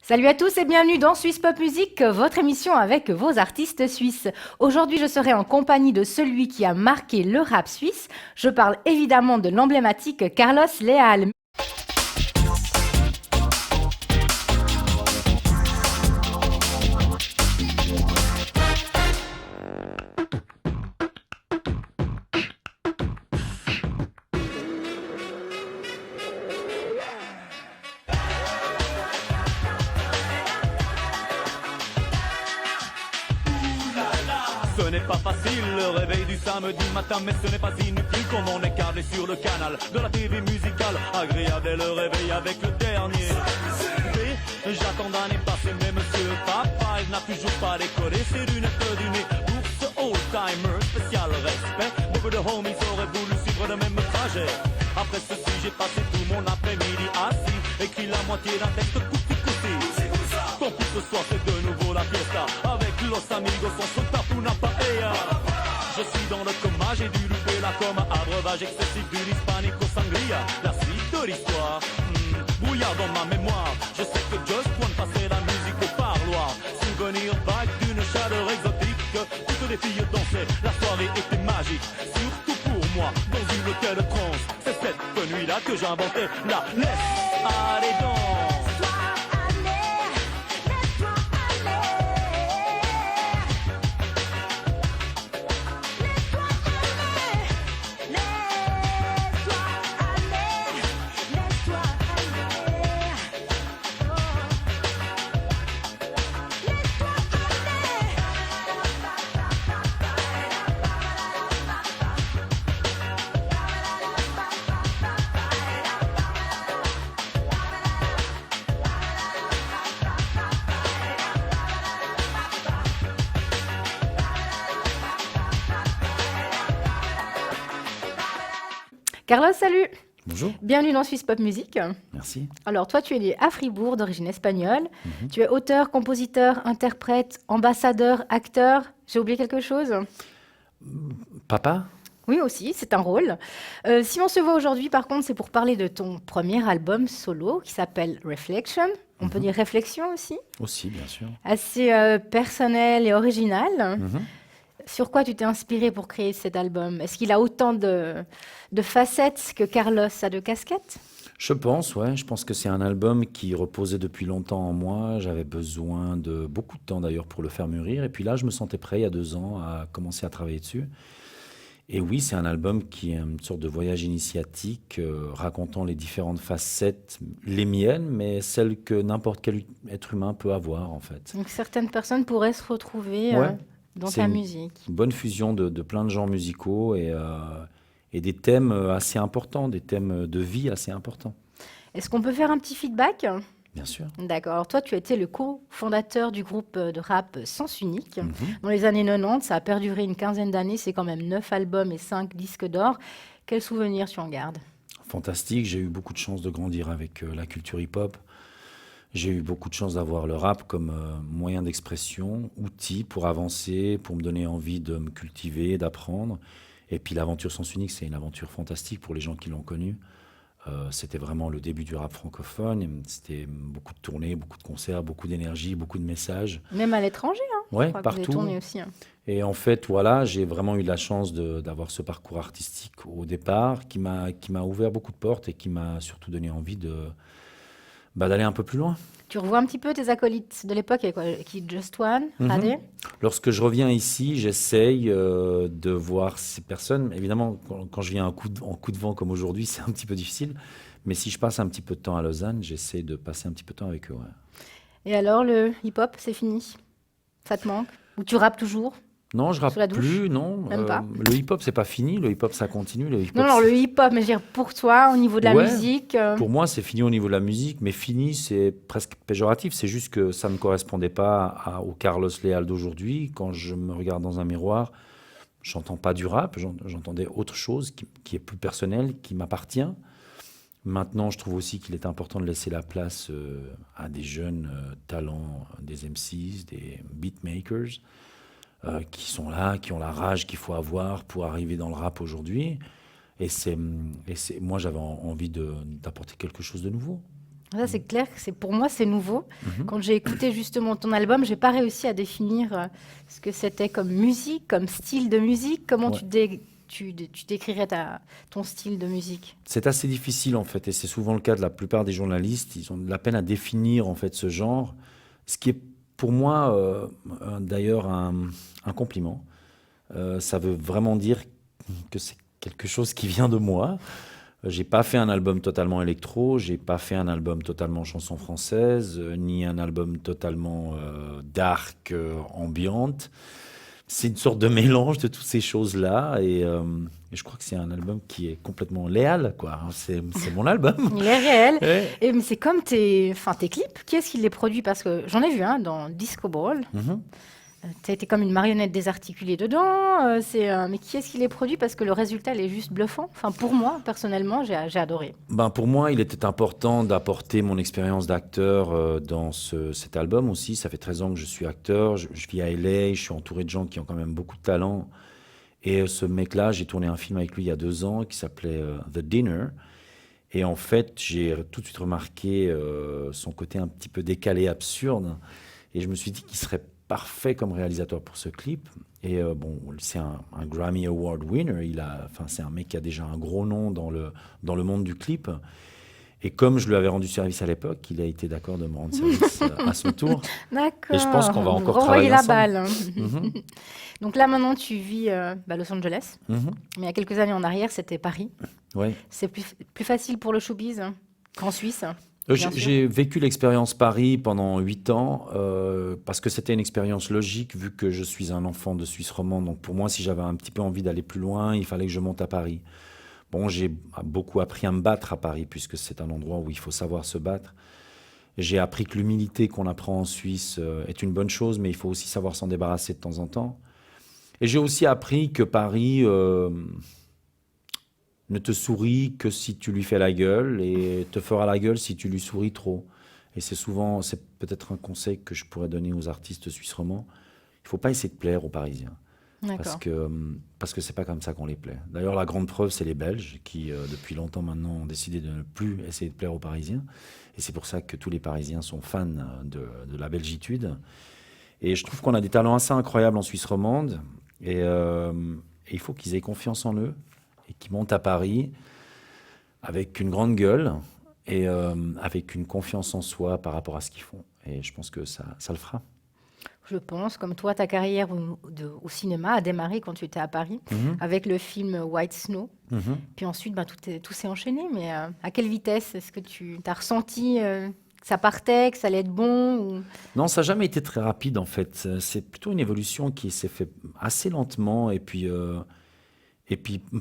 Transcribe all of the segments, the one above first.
Salut à tous et bienvenue dans Suisse Pop Music, votre émission avec vos artistes suisses. Aujourd'hui, je serai en compagnie de celui qui a marqué le rap suisse. Je parle évidemment de l'emblématique Carlos Leal. Ce n'est pas facile le réveil du samedi matin, mais ce n'est pas inutile comme on est câblé sur le canal de la TV musicale. Agréable est le réveil avec le dernier. J'attends d'année passée, mais monsieur Papa, il n'a toujours pas décollé, c'est lunettes du nez. Pour ce old-timer, spécial respect, beaucoup de homies auraient voulu suivre le même trajet. Après ceci, j'ai passé tout mon après-midi assis, écrit la moitié d'un texte couti-couti. Ton coup ce soir, c'est de nouveau la fiesta, avec los amigos, on se tape una paella. Je suis dans le coma, j'ai dû louper la coma, abreuvage excessif d'une hispanico sangria. La suite de l'histoire, brouillard dans ma mémoire. Je sais que Just One passait la musique au parloir. Souvenir vague d'une chaleur exotique, toutes les filles dansaient, la soirée était magique. Surtout pour moi, dans une telle transe, c'est cette nuit-là que j'ai inventé la laisse aller danse. Carlos, salut. Bonjour, Bienvenue dans Suisse Pop Music. merci. Alors toi, tu es né à Fribourg, d'origine espagnole. Tu es auteur, compositeur, interprète, ambassadeur, acteur. J'ai oublié quelque chose? Papa? Oui, aussi, c'est un rôle. Si on se voit aujourd'hui, par contre, c'est pour parler de ton premier album solo qui s'appelle Reflection. On peut dire réflexion aussi. Aussi, bien sûr. Assez personnel et original. Sur quoi tu t'es inspiré pour créer cet album? Est-ce qu'il a autant de facettes que Carlos a de casquettes? Je pense, ouais. Je pense que c'est un album qui reposait depuis longtemps en moi. J'avais besoin de beaucoup de temps d'ailleurs pour le faire mûrir. Et puis là, je me sentais prêt il y a 2 ans à commencer à travailler dessus. Et oui, c'est un album qui est une sorte de voyage initiatique, racontant les différentes facettes, les miennes, mais celles que n'importe quel être humain peut avoir en fait. Donc certaines personnes pourraient se retrouver Ouais, dans c'est ta une musique. bonne fusion de plein de genres musicaux et des thèmes assez importants, des thèmes de vie assez importants. Est-ce qu'on peut faire un petit feedback? Bien sûr. D'accord. Alors toi, tu étais le cofondateur du groupe de rap Sens Unique. Dans les années 90, ça a perduré une quinzaine d'années. C'est quand même 9 albums et 5 disques d'or. Quels souvenirs tu en gardes? Fantastique, j'ai eu beaucoup de chance de grandir avec la culture hip-hop. J'ai eu beaucoup de chance d'avoir le rap comme moyen d'expression, outil pour avancer, pour me donner envie de me cultiver, d'apprendre. Et puis l'aventure Sens Unique, c'est une aventure fantastique pour les gens qui l'ont connue. C'était vraiment le début du rap francophone. Et c'était beaucoup de tournées, beaucoup de concerts, beaucoup d'énergie, beaucoup de messages. Même à l'étranger, hein. Je Ouais, crois que vous avez partout. tourné aussi, hein. Et en fait, voilà, j'ai vraiment eu la chance d'avoir ce parcours artistique au départ qui m'a ouvert beaucoup de portes et qui m'a surtout donné envie d'aller un peu plus loin. Tu revois un petit peu tes acolytes de l'époque, avec quoi, qui Just One, Mhm. Rade. Lorsque je reviens ici, j'essaye de voir ces personnes. Évidemment, quand je viens en coup de vent comme aujourd'hui, c'est un petit peu difficile. Mais si je passe un petit peu de temps à Lausanne, j'essaie de passer un petit peu de temps avec eux. Ouais. Et alors, le hip-hop, c'est fini? Ça te manque? Ou tu rappes toujours? Non, je Sous la rappe douche? plus, non. Même pas? Le hip-hop, c'est pas fini. Le hip-hop, ça continue. Le Non, hip-hop, non, le hip-hop, mais je veux dire, pour toi, au niveau de la Ouais, musique, pour moi, c'est fini au niveau de la musique, mais fini, c'est presque péjoratif. C'est juste que ça ne correspondait pas au Carlos Leal d'aujourd'hui. Quand je me regarde dans un miroir, j'entends pas du rap, j'entendais autre chose qui est plus personnel, qui m'appartient. Maintenant, je trouve aussi qu'il est important de laisser la place à des jeunes talents, des MCs, des beatmakers, qui sont là, qui ont la rage qu'il faut avoir pour arriver dans le rap aujourd'hui. Moi, j'avais envie d'apporter quelque chose de nouveau. Ça, c'est clair, pour moi, c'est nouveau. Mhm. Quand j'ai écouté justement ton album, j'ai pas réussi à définir ce que c'était comme musique, comme style de musique. Comment Ouais. tu décrirais ton style de musique? C'est assez difficile en fait, et c'est souvent le cas de la plupart des journalistes. Ils ont de la peine à définir en fait ce genre, ce qui est pour moi d'ailleurs un compliment. Ça veut vraiment dire que c'est quelque chose qui vient de moi. J'ai pas fait un album totalement électro, j'ai pas fait un album totalement chanson française, ni un album totalement dark, ambiante. C'est une sorte de mélange de toutes ces choses-là, et je crois que c'est un album qui est complètement léal, quoi. C'est mon album. Il est réel. Ouais. Mais c'est comme tes clips. Qui est-ce qui les produit? Parce que j'en ai vu un dans Disco Ball. Mhm. Tu as été comme une marionnette désarticulée dedans. Mais qui est-ce qui les produit? Parce que le résultat, il est juste bluffant. Enfin, pour moi, personnellement, j'ai adoré. Ben pour moi, il était important d'apporter mon expérience d'acteur dans cet album aussi. Ça fait 13 ans que je suis acteur, je vis à LA, je suis entouré de gens qui ont quand même beaucoup de talent. Et ce mec-là, j'ai tourné un film avec lui il y a 2 ans qui s'appelait The Dinner. Et en fait, j'ai tout de suite remarqué son côté un petit peu décalé, absurde. Et je me suis dit qu'il serait parfait comme réalisateur pour ce clip. Et bon, c'est un Grammy Award winner. Enfin, c'est un mec qui a déjà un gros nom dans le monde du clip. Et comme je lui avais rendu service à l'époque, il a été d'accord de me rendre service à son tour. D'accord. Et je pense qu'on va encore renvoyer travailler la ensemble. balle. Hein. Mhm, Donc là, maintenant, tu vis à Los Angeles. mhm. Mais il y a quelques années en arrière, c'était Paris. Ouais. C'est plus facile pour le showbiz qu'en Suisse. J'ai Bien sûr. j'ai vécu l'expérience Paris pendant 8 ans parce que c'était une expérience logique vu que je suis un enfant de Suisse romande. Donc pour moi, si j'avais un petit peu envie d'aller plus loin, il fallait que je monte à Paris. Bon, j'ai beaucoup appris à me battre à Paris puisque c'est un endroit où il faut savoir se battre. J'ai appris que l'humilité qu'on apprend en Suisse est une bonne chose, mais il faut aussi savoir s'en débarrasser de temps en temps. Et j'ai aussi appris que Paris ne te sourit que si tu lui fais la gueule et te fera la gueule si tu lui souris trop. Et c'est peut-être un conseil que je pourrais donner aux artistes suisses romands. Il ne faut pas essayer de plaire aux Parisiens. D'accord. Parce que c'est pas comme ça qu'on les plaît. D'ailleurs, la grande preuve, c'est les Belges qui, depuis longtemps maintenant, ont décidé de ne plus essayer de plaire aux Parisiens. Et c'est pour ça que tous les Parisiens sont fans de la belgitude. Et je trouve qu'on a des talents assez incroyables en Suisse romande. Et il faut qu'ils aient confiance en eux et qu'ils montent à Paris avec une grande gueule et avec une confiance en soi par rapport à ce qu'ils font. Et je pense que ça le fera. Je pense, comme toi, ta carrière au cinéma a démarré quand tu étais à Paris Mhm, avec le film White Snow. mhm. Puis ensuite, tout s'est enchaîné. Mais à quelle vitesse est-ce que tu as ressenti que ça partait, que ça allait être bon Non, ça n'a jamais été très rapide en fait. C'est plutôt une évolution qui s'est fait assez lentement et puis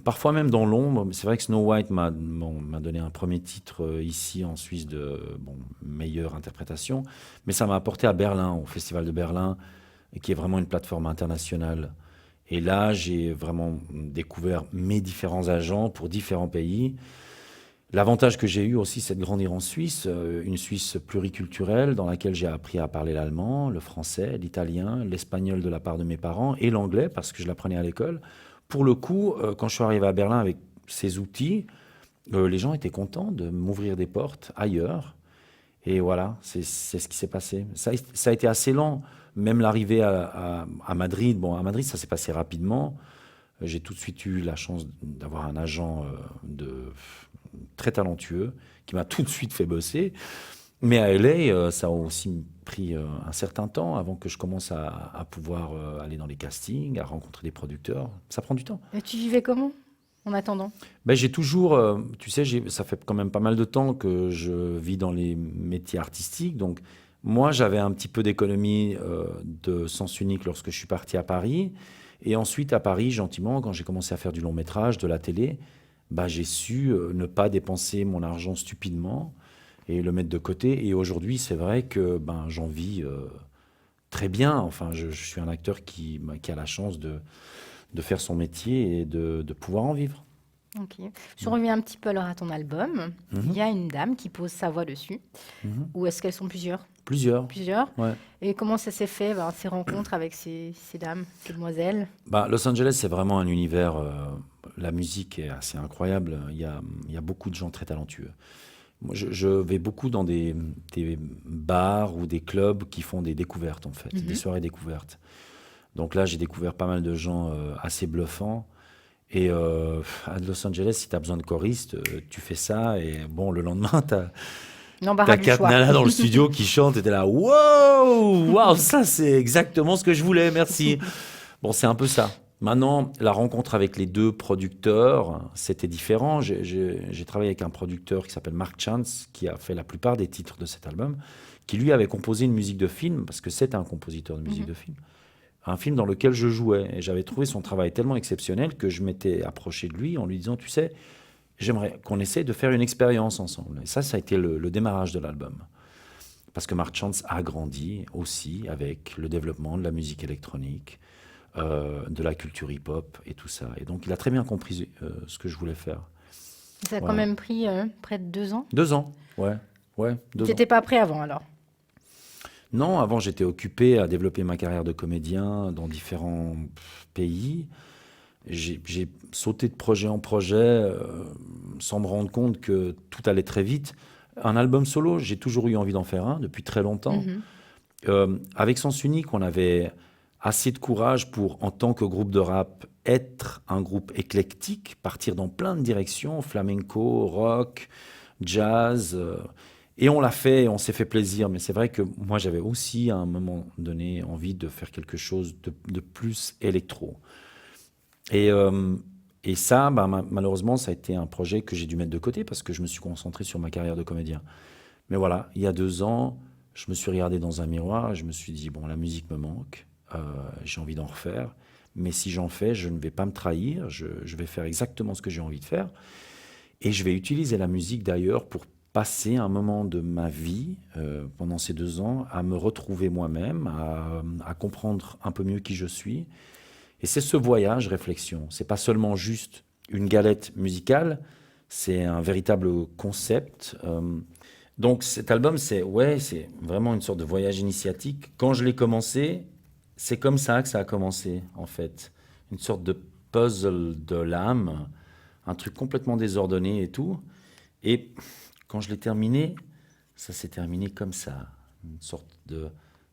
parfois même dans l'ombre. C'est vrai que Snow White m'a donné un premier titre ici en Suisse de meilleure interprétation, mais ça m'a apporté à Berlin, au Festival de Berlin, et qui est vraiment une plateforme internationale. Et là, j'ai vraiment découvert mes différents agents pour différents pays. L'avantage que j'ai eu aussi, c'est de grandir en Suisse, une Suisse pluriculturelle dans laquelle j'ai appris à parler l'allemand, le français, l'italien, l'espagnol de la part de mes parents et l'anglais parce que je l'apprenais à l'école. Pour le coup, quand je suis arrivé à Berlin avec ces outils, les gens étaient contents de m'ouvrir des portes ailleurs. Et voilà, c'est ce qui s'est passé. Ça a été assez lent, même l'arrivée à Madrid. Bon, à Madrid, ça s'est passé rapidement. J'ai tout de suite eu la chance d'avoir un agent très talentueux qui m'a tout de suite fait bosser. Mais à LA, ça a aussi pris un certain temps avant que je commence à pouvoir aller dans les castings, à rencontrer des producteurs. Ça prend du temps. Et tu vivais comment en attendant? Ben, j'ai toujours, tu sais, ça fait quand même pas mal de temps que je vis dans les métiers artistiques. Donc, moi, j'avais un petit peu d'économie de sens unique lorsque je suis parti à Paris. Et ensuite, à Paris, gentiment, quand j'ai commencé à faire du long métrage, de la télé, bah, j'ai su ne pas dépenser mon argent stupidement et le mettre de côté. Et aujourd'hui, c'est vrai que j'en vis très bien. Enfin, je suis un acteur qui a la chance de faire son métier et de pouvoir en vivre. Ok. Je reviens un petit peu alors à ton album. Mhm. Il y a une dame qui pose sa voix dessus. Mhm. Ou est-ce qu'elles sont plusieurs? Plusieurs. Plusieurs. Ouais. Et comment ça s'est fait, ces rencontres avec ces dames, ces demoiselles? Los Angeles, c'est vraiment un univers. La musique est assez incroyable. Il y a beaucoup de gens très talentueux. Moi, je vais beaucoup dans des bars ou des clubs qui font des découvertes, en fait, des soirées découvertes. Donc là, j'ai découvert pas mal de gens assez bluffants. Et à Los Angeles, si tu as besoin de choristes, tu fais ça. Et bon, le lendemain, tu as L'embarras du 4 choix. nanas dans le studio qui chantent. Et tu es là, wow, wow, ça, c'est exactement ce que je voulais, merci. Bon, c'est un peu ça. Maintenant, la rencontre avec les deux producteurs, c'était différent. J'ai travaillé avec un producteur qui s'appelle Mark Chance, qui a fait la plupart des titres de cet album, qui lui avait composé une musique de film, parce que c'est un compositeur de musique de film. Un film dans lequel je jouais. Et j'avais trouvé son travail tellement exceptionnel que je m'étais approché de lui en lui disant, tu sais, j'aimerais qu'on essaie de faire une expérience ensemble. Et ça a été le démarrage de l'album. Parce que Mark Chance a grandi aussi avec le développement de la musique électronique, de la culture hip-hop et tout ça. Et donc, il a très bien compris ce que je voulais faire. Ça a quand Voilà. même pris près de 2 ans. 2 ans, ouais. 2 ans. Tu n'étais pas prêt avant alors? Non, avant, j'étais occupé à développer ma carrière de comédien dans différents pays. J'ai sauté de projet en projet sans me rendre compte que tout allait très vite. Un album solo, j'ai toujours eu envie d'en faire un depuis très longtemps. Avec Sens Unique, on avait assez de courage pour, en tant que groupe de rap, être un groupe éclectique, partir dans plein de directions, flamenco, rock, jazz. Et on l'a fait, et on s'est fait plaisir. Mais c'est vrai que moi, j'avais aussi, à un moment donné, envie de faire quelque chose de plus électro. Et ça, malheureusement, ça a été un projet que j'ai dû mettre de côté parce que je me suis concentré sur ma carrière de comédien. Mais voilà, il y a 2 ans, je me suis regardé dans un miroir et je me suis dit, bon, la musique me manque, j'ai envie d'en refaire. Mais si j'en fais, je ne vais pas me trahir, je vais faire exactement ce que j'ai envie de faire. Et je vais utiliser la musique d'ailleurs pour passer un moment de ma vie, pendant ces 2 ans, à me retrouver moi-même, à comprendre un peu mieux qui je suis. Et c'est ce voyage réflexion. C'est pas seulement juste une galette musicale, c'est un véritable concept. Donc cet album, c'est vraiment une sorte de voyage initiatique. Quand je l'ai commencé, c'est comme ça que ça a commencé, en fait. Une sorte de puzzle de l'âme, un truc complètement désordonné et tout. Et quand je l'ai terminé, ça s'est terminé comme ça. Une sorte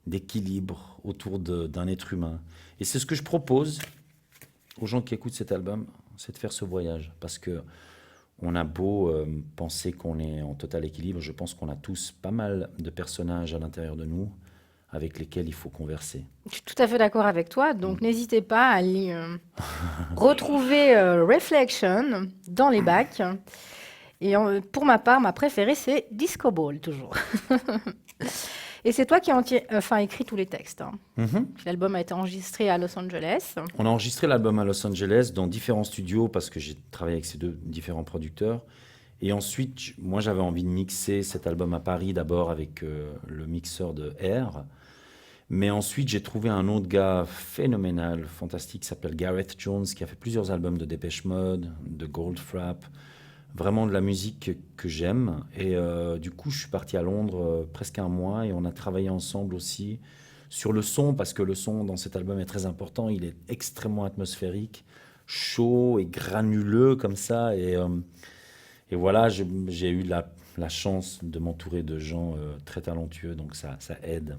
d'équilibre autour d'un être humain. Et c'est ce que je propose aux gens qui écoutent cet album, c'est de faire ce voyage. Parce que on a beau penser qu'on est en total équilibre, je pense qu'on a tous pas mal de personnages à l'intérieur de nous avec lesquels il faut converser. Je suis tout à fait d'accord avec toi. Donc, n'hésitez pas à aller retrouver Reflection dans les bacs. Et pour ma part, ma préférée, c'est Disco Ball, toujours. Et c'est toi qui as écrit tous les textes. L'album a été enregistré à Los Angeles. On a enregistré l'album à Los Angeles dans différents studios parce que j'ai travaillé avec ces 2 différents producteurs. Et ensuite, moi, j'avais envie de mixer cet album à Paris d'abord avec le mixeur de R. Mais ensuite, j'ai trouvé un autre gars phénoménal, fantastique, qui s'appelle Gareth Jones, qui a fait plusieurs albums de Depeche Mode, de Goldfrapp. Vraiment de la musique que j'aime. Et du coup, je suis parti à Londres presque 1 mois et on a travaillé ensemble aussi sur le son, parce que le son dans cet album est très important. Il est extrêmement atmosphérique, chaud et granuleux comme ça. Et voilà, j'ai eu la chance de m'entourer de gens très talentueux, donc ça aide.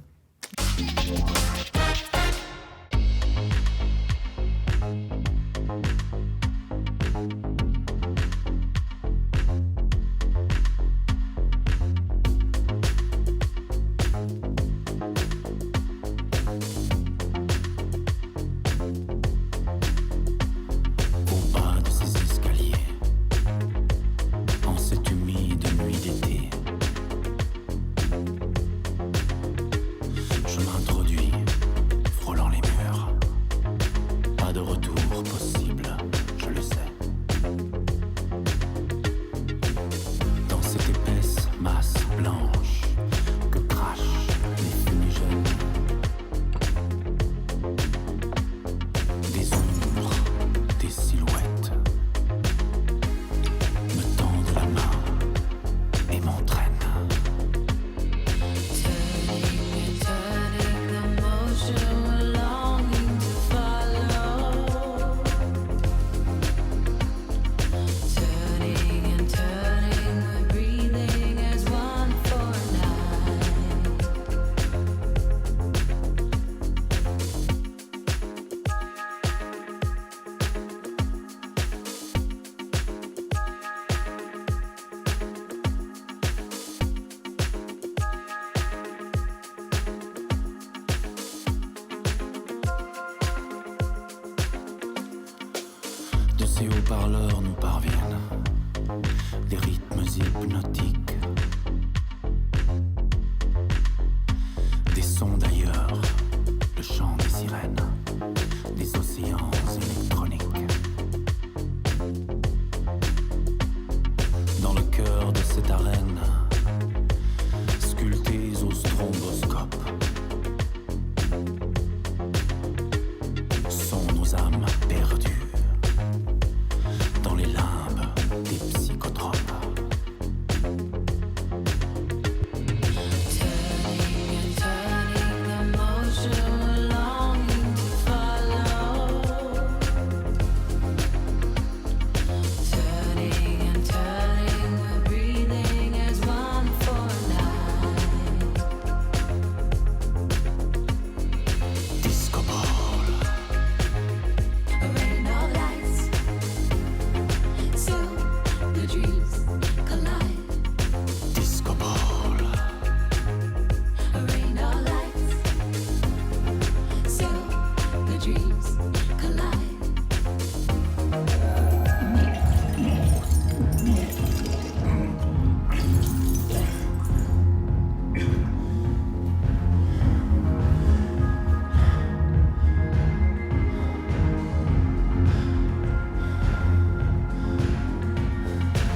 Je m'introduis, frôlant les murs. Pas de retour possible, je le sais. Dans cette épaisse masse blanche que crachent les fumigènes, des ombres, des silhouettes me tendent la main et m'entraînent. Turning ces haut-parleurs nous parviennent des rythmes hypnotiques, des sons d'ailleurs, le chant des sirènes, des océans électroniques. Dans le cœur de cette arène, sculptés au stromboscope, sont nos âmes perdues dans les limbes des psychotropes. Disco ball, disco ball,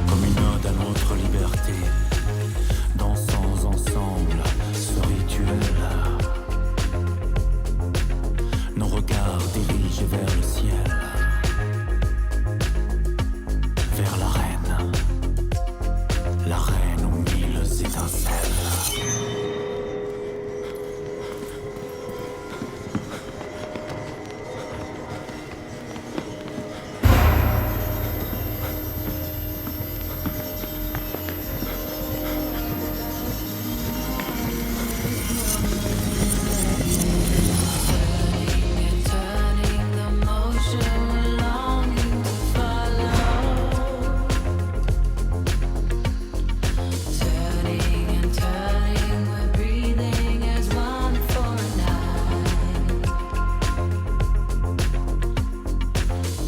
comme une ode à notre liberté, dansons ensemble ce rituel. Nos regards dirigés vers le ciel, vers la reine aux mille étincelles.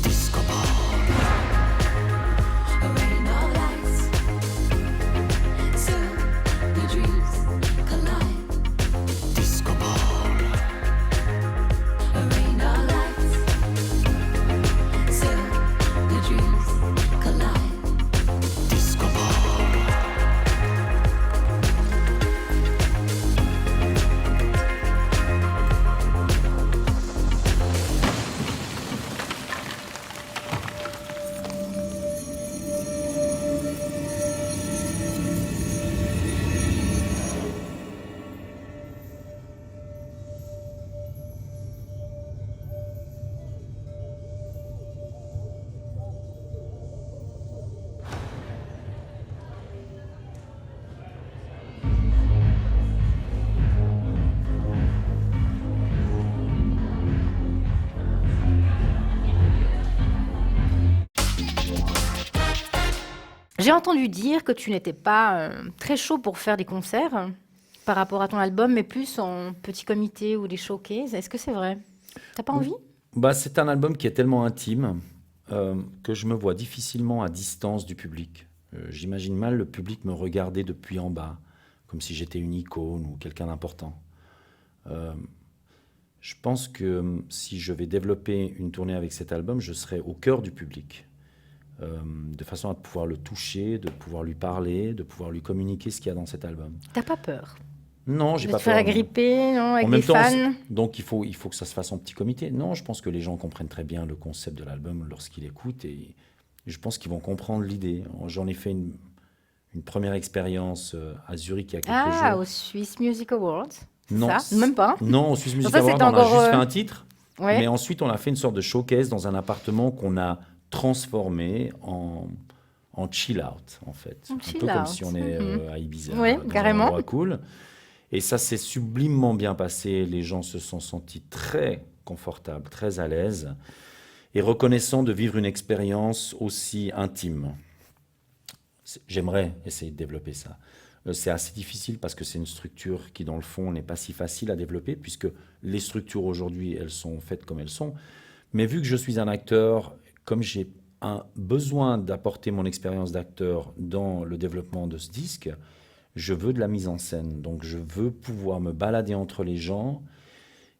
Disco ball, disco ball, disco ball. J'ai entendu dire que tu n'étais pas très chaud pour faire des concerts par rapport à ton album, mais plus en petit comité ou des showcases. Est-ce que c'est vrai? T'as pas envie? Bah, c'est un album qui est tellement intime que je me vois difficilement à distance du public. J'imagine mal le public me regarder depuis en bas, comme si j'étais une icône ou quelqu'un d'important. Je pense que si je vais développer une tournée avec cet album, je serai au cœur du public, de façon à pouvoir le toucher, de pouvoir lui parler, de pouvoir lui communiquer ce qu'il y a dans cet album. T'as pas peur Non, j'ai de pas te faire peur. agripper, non, avec En des même temps, fans? donc il faut que ça se fasse en petit comité. Non, je pense que les gens comprennent très bien le concept de l'album lorsqu'ils écoutent et je pense qu'ils vont comprendre l'idée. J'en ai fait une première expérience à Zurich il y a quelques Ah, jours. au Swiss Music Awards? C'est Non, ça? Même pas? Non, au Swiss Music ça, Award, c'était on a encore, juste fait un titre. Ouais. Mais ensuite, on a fait une sorte de showcase dans un appartement qu'on a transformé en chill out, en fait. En Un chill peu comme out. si on est à Ibiza, Ouais, dans carrément. un endroit cool. Et ça s'est sublimement bien passé. Les gens se sont sentis très confortables, très à l'aise et reconnaissants de vivre une expérience aussi intime. J'aimerais essayer de développer ça. C'est assez difficile parce que c'est une structure qui, dans le fond, n'est pas si facile à développer puisque les structures aujourd'hui, elles sont faites comme elles sont. Mais vu que je suis un acteur, comme j'ai un besoin d'apporter mon expérience d'acteur dans le développement de ce disque. Je veux de la mise en scène. Donc, je veux pouvoir me balader entre les gens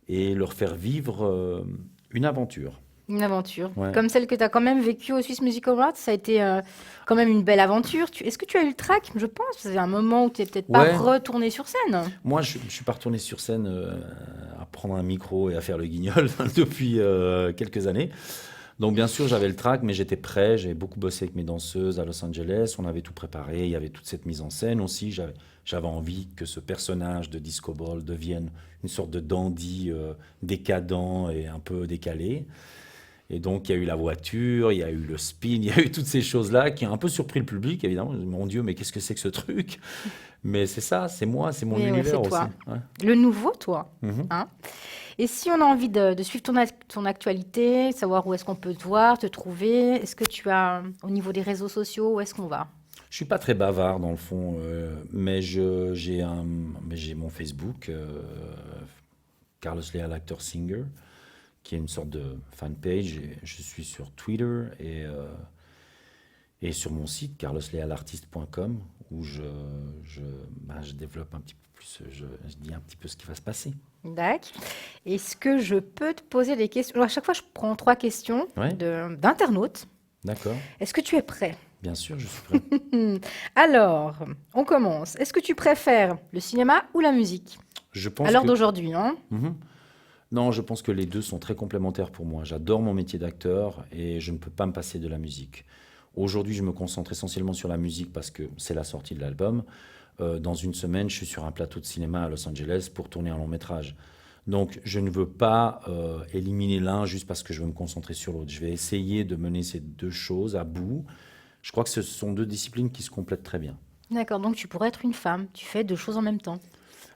et leur faire vivre une aventure. Une aventure. Ouais. Comme celle que tu as quand même vécue au Swiss Music Awards, ça a été quand même une belle aventure. Est-ce que tu as eu le trac? Je pense. C'est un moment où tu n'es peut-être pas Ouais. retourné sur scène. Moi, je ne suis pas retourné sur scène à prendre un micro et à faire le guignol depuis quelques années. Donc, bien sûr, j'avais le trac, mais j'étais prêt. J'avais beaucoup bossé avec mes danseuses à Los Angeles. On avait tout préparé. Il y avait toute cette mise en scène aussi. J'avais envie que ce personnage de Disco Ball devienne une sorte de dandy décadent et un peu décalé. Et donc, il y a eu la voiture, il y a eu le spin, il y a eu toutes ces choses-là qui ont un peu surpris le public, évidemment. Mon Dieu, mais qu'est-ce que c'est que ce truc? Mais c'est ça, c'est moi, c'est mon Et ouais, univers c'est toi. aussi. Ouais. Le nouveau, toi. Mhm. Hein. Et si on a envie de suivre ton actualité, savoir où est-ce qu'on peut te voir, te trouver, est-ce que tu as, au niveau des réseaux sociaux, où est-ce qu'on va? Je suis pas très bavard dans le fond, mais j'ai mon Facebook, Carlos Leal Actor Singer, qui est une sorte de fanpage. Et je suis sur Twitter et sur mon site carloslealartiste.com où je développe un petit peu plus, je dis un petit peu ce qui va se passer. D'accord. Est-ce que je peux te poser des questions? Alors, à chaque fois, je prends 3 questions Ouais. d'internautes. D'accord, Est-ce que tu es prêt? bien sûr, je suis prêt. Alors, on commence. Est-ce que tu préfères le cinéma ou la musique? Je pense À l'heure que... d'aujourd'hui, hein? Mhm. Non, je pense que les deux sont très complémentaires pour moi. J'adore mon métier d'acteur et je ne peux pas me passer de la musique. Aujourd'hui, je me concentre essentiellement sur la musique parce que c'est la sortie de l'album. Dans une semaine, je suis sur un plateau de cinéma à Los Angeles pour tourner un long métrage. Donc, je ne veux pas éliminer l'un juste parce que je veux me concentrer sur l'autre. Je vais essayer de mener ces deux choses à bout. Je crois que ce sont deux disciplines qui se complètent très bien. D'accord, donc tu pourrais être une femme. Tu fais 2 choses en même temps.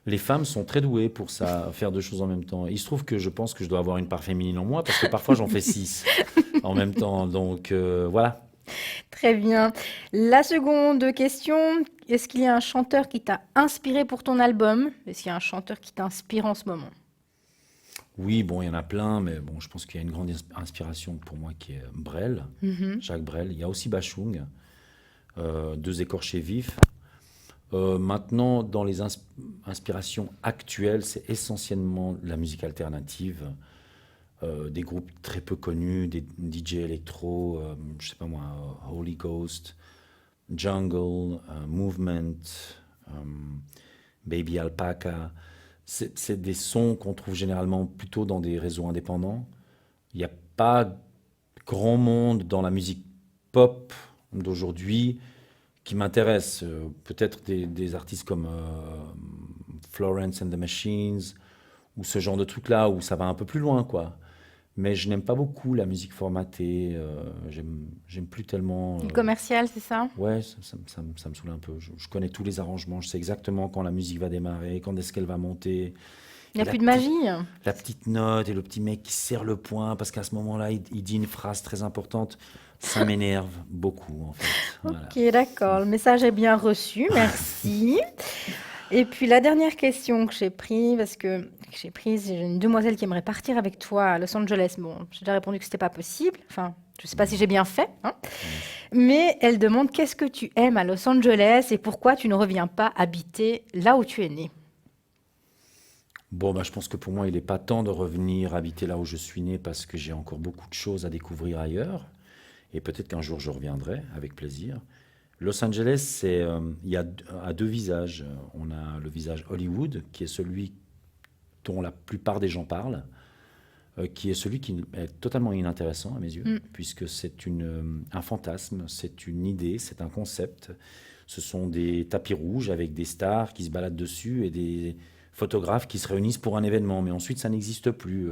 Les femmes sont très douées pour ça, faire deux choses en même temps. Il se trouve que je pense que je dois avoir une part féminine en moi parce que parfois j'en fais 6 en même temps. Donc voilà. Très bien. La seconde question, est-ce qu'il y a un chanteur qui t'a inspiré pour ton album? Est-ce qu'il y a un chanteur qui t'inspire en ce moment? Oui, bon, il y en a plein, mais bon, je pense qu'il y a une grande inspiration pour moi qui est Brel, Jacques Brel. Il y a aussi Bachung, deux écorchés vifs. Maintenant, dans les inspirations actuelles, c'est essentiellement la musique alternative, des groupes très peu connus, des DJ électro, je sais pas moi, Holy Ghost, Jungle, Movement, Baby Alpaca. C'est des sons qu'on trouve généralement plutôt dans des réseaux indépendants. Il n'y a pas grand monde dans la musique pop d'aujourd'hui qui m'intéresse. Peut-être des artistes comme Florence and the Machines ou ce genre de trucs-là où ça va un peu plus loin, quoi. Mais je n'aime pas beaucoup la musique formatée. J'aime plus tellement. Le commercial, c'est ça? Ouais, ça me saoule un peu. Je connais tous les arrangements. Je sais exactement quand la musique va démarrer, quand est-ce qu'elle va monter. Il n'y a Et plus de magie? la petite note et le petit mec qui serre le poing parce qu'à ce moment-là, il dit une phrase très importante. Ça m'énerve beaucoup, en fait. Voilà. Ok, d'accord. Le message est bien reçu. Merci. Et puis la dernière question que j'ai prise, j'ai une demoiselle qui aimerait partir avec toi à Los Angeles. Bon, j'ai déjà répondu que c'était pas possible. Enfin, je ne sais pas si j'ai bien fait, hein. Mais elle demande qu'est-ce que tu aimes à Los Angeles et pourquoi tu ne reviens pas habiter là où tu es né. Bon, bah, je pense que pour moi, il n'est pas temps de revenir habiter là où je suis né parce que j'ai encore beaucoup de choses à découvrir ailleurs. Et peut-être qu'un jour, je reviendrai avec plaisir. Los Angeles, il y a à deux visages. On a le visage Hollywood, qui est celui dont la plupart des gens parlent, qui est celui qui est totalement inintéressant à mes yeux, puisque c'est un fantasme, c'est une idée, c'est un concept. Ce sont des tapis rouges avec des stars qui se baladent dessus et des photographes qui se réunissent pour un événement. Mais ensuite, ça n'existe plus.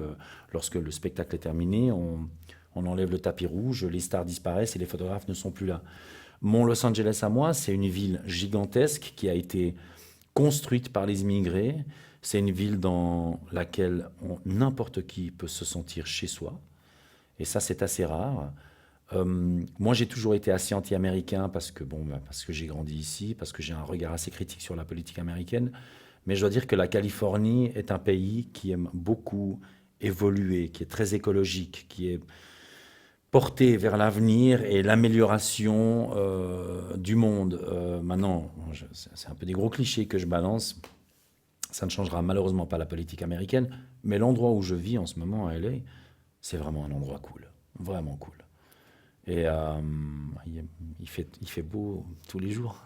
Lorsque le spectacle est terminé, on enlève le tapis rouge, les stars disparaissent et les photographes ne sont plus là. Mon Los Angeles à moi, c'est une ville gigantesque qui a été construite par les immigrés. C'est une ville dans laquelle n'importe qui peut se sentir chez soi. Et ça, c'est assez rare. Moi, j'ai toujours été assez anti-américain parce que j'ai grandi ici, parce que j'ai un regard assez critique sur la politique américaine. Mais je dois dire que la Californie est un pays qui aime beaucoup évoluer, qui est très écologique, qui est porté vers l'avenir et l'amélioration du monde. Maintenant, c'est un peu des gros clichés que je balance. Ça ne changera malheureusement pas la politique américaine, mais l'endroit où je vis en ce moment à LA, c'est vraiment un endroit cool, vraiment cool. Et il fait beau tous les jours.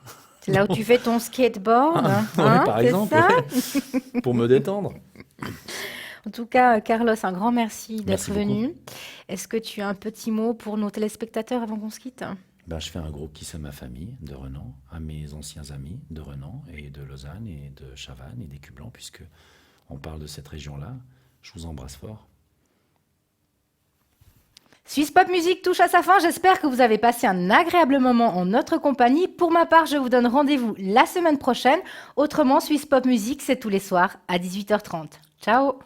C'est là où tu fais ton skateboard, Ouais, par c'est exemple, ça? ouais, pour me détendre. En tout cas, Carlos, un grand merci d'être Merci beaucoup. venu. Est-ce que tu as un petit mot pour nos téléspectateurs avant qu'on se quitte? Ben, je fais un gros kiss à ma famille de Renan, à mes anciens amis de Renan et de Lausanne et de Chavannes et d'Écu Blanc, puisque on parle de cette région-là. Je vous embrasse fort. Suisse Pop Music touche à sa fin. J'espère que vous avez passé un agréable moment en notre compagnie. Pour ma part, je vous donne rendez-vous la semaine prochaine. Autrement, Suisse Pop Music, c'est tous les soirs à 18h30. Ciao!